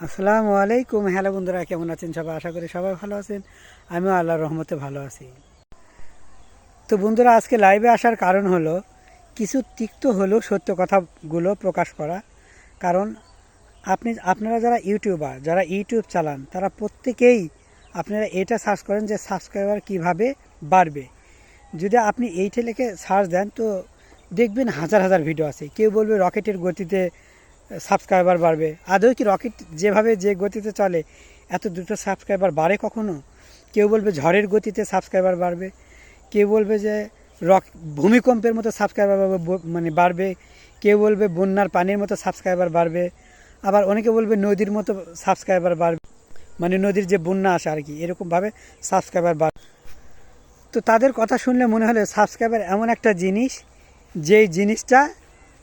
আসসালামু আলাইকুম। হ্যালো বন্ধুরা, কেমন আছেন সবাই? আশা করি সবাই ভালো আছেন। আমিও আল্লাহর রহমতে ভালো আছি। তো বন্ধুরা, আজকে লাইভে আসার কারণ হলো কিছু তিক্ত হলেও সত্য কথাগুলো প্রকাশ করা। কারণ আপনারা যারা ইউটিউবার, যারা ইউটিউব চালান, তারা প্রত্যেকেই আপনারা এটা সার্চ করেন যে সাবস্ক্রাইবার কিভাবে বাড়বে। যদি আপনি এইটা লিখে সার্চ দেন তো দেখবেন হাজার হাজার ভিডিও আছে। কেউ বলবে রকেটের গতিতে সাবস্ক্রাইবার বাড়বে। আদৌ কি রকেট যে গতিতে চলে এত দ্রুত সাবস্ক্রাইবার বাড়ে কখনো? কেউ বলবে ঝড়ের গতিতে সাবস্ক্রাইবার বাড়বে। কেউ বলবে যে ভূমিকম্পের মতো সাবস্ক্রাইবার বাড়বে। কেউ বলবে বন্যার পানির মতো সাবস্ক্রাইবার বাড়বে। আবার অনেকে বলবে নদীর মতো সাবস্ক্রাইবার বাড়বে, মানে নদীর যে বন্যা আসে আর কি, এরকমভাবে সাবস্ক্রাইবার বাড়বে। তো তাদের কথা শুনলে মনে হলো সাবস্ক্রাইবার এমন একটা জিনিস, যেই জিনিসটা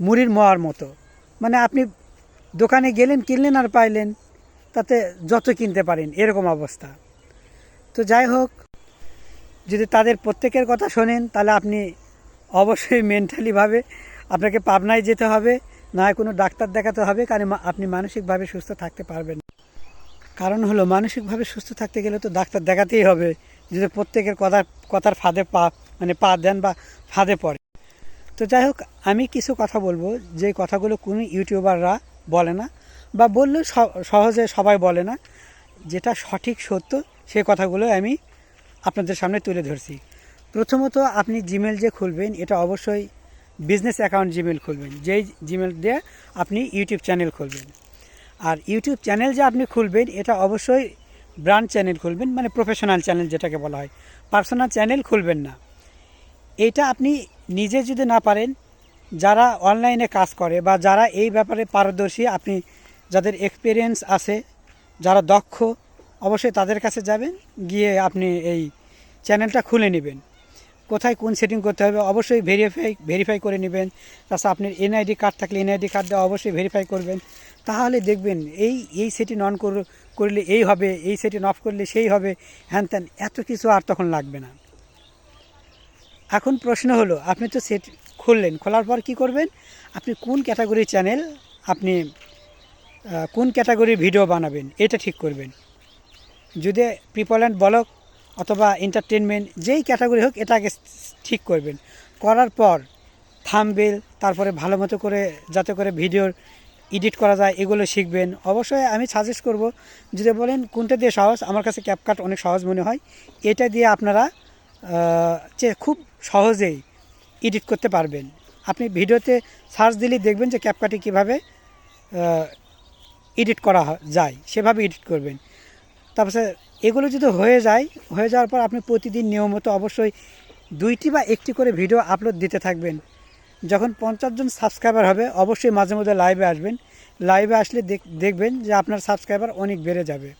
মুড়ির মোয়ার মতো। মানে আপনি দোকানে গেলেন, কিনলেন আর পাইলেন, তাতে যত কিনতে পারেন, এরকম অবস্থা। তো যাই হোক, যদি তাদের প্রত্যেকের কথা শোনেন তাহলে আপনি অবশ্যই মেন্টালিভাবে আপনাকে পাবনায় যেতে হবে, না হয় কোনো ডাক্তার দেখাতে হবে। কারণ আপনি মানসিকভাবে সুস্থ থাকতে পারবেন। কারণ হলো মানসিকভাবে সুস্থ থাকতে গেলে তো ডাক্তার দেখাতেই হবে, যদি প্রত্যেকের কথার ফাঁদে পা দেন বা ফাঁদে পড়ে। তো যাই হোক, আমি কিছু কথা বলবো যে কথাগুলো কোনো ইউটিউবাররা বলে না, বা বললেও সহজে সবাই বলে না। যেটা সঠিক সত্য সেই কথাগুলো আমি আপনাদের সামনে তুলে ধরছি। প্রথমত, আপনি জিমেল যে খুলবেন, এটা অবশ্যই বিজনেস অ্যাকাউন্ট জিমেল খুলবেন, যেই জিমেল দিয়ে আপনি ইউটিউব চ্যানেল খুলবেন। আর ইউটিউব চ্যানেল যে আপনি খুলবেন, এটা অবশ্যই ব্র্যান্ড চ্যানেল খুলবেন, মানে প্রফেশনাল চ্যানেল যেটাকে বলা হয়। পার্সোনাল চ্যানেল খুলবেন না। এটা আপনি নিজে যদি না পারেন, যারা অনলাইনে কাজ করে বা যারা এই ব্যাপারে পারদর্শী, আপনি যাদের এক্সপিরিয়েন্স আছে, যারা দক্ষ, অবশ্যই তাদের কাছে যাবেন, গিয়ে আপনি এই চ্যানেলটা খুলে নেবেন। কোথায় কোন সেটিং করতে হবে অবশ্যই ভেরিফাই করে নেবেন। তাছাড়া আপনার এনআইডি কার্ড থাকলে এনআইডি কার্ড দিয়ে অবশ্যই ভেরিফাই করবেন। তাহলে দেখবেন এই সেটিং অন করলে এই হবে, এই সেটিং অফ করলে সেই হবে, হ্যান ত্যান, এত কিছু আর তখন লাগবে না। এখন প্রশ্ন হলো, আপনি তো সেট খুললেন, খোলার পর কি করবেন? আপনি কোন ক্যাটাগরির চ্যানেল, আপনি কোন ক্যাটাগরির ভিডিও বানাবেন, এটা ঠিক করবেন। যদি পিপল অ্যান্ড ব্লগ অথবা এন্টারটেনমেন্ট, যেই ক্যাটাগরি হোক, এটা আগে ঠিক করবেন। করার পর থাম্বনেল, তারপরে ভালো মতো করে যাতে করে ভিডিওর এডিট করা যায়, এগুলো শিখবেন। অবশ্যই আমি সাজেস্ট করব, যদি বলেন কোনটা দিয়ে সহজ, আমার কাছে ক্যাপকাট অনেক সহজ মনে হয়। এটা দিয়ে আপনারা খুব সহজেই এডিট করতে পারবেন। আপনি ভিডিওতে সার্চ দিলেই দেখবেন যে ক্যাপকাটে কীভাবে এডিট করা যায়, সেভাবে এডিট করবেন। তারপরে এগুলো যদি হয়ে যাওয়ার পর আপনি প্রতিদিন নিয়মিত অবশ্যই 2টি বা 1টি করে ভিডিও আপলোড দিতে থাকবেন। যখন 50 জন সাবস্ক্রাইবার হবে, অবশ্যই মাঝে মধ্যে লাইভে আসবেন। লাইভে আসলে দেখবেন যে আপনার সাবস্ক্রাইবার অনেক বেড়ে যাবে।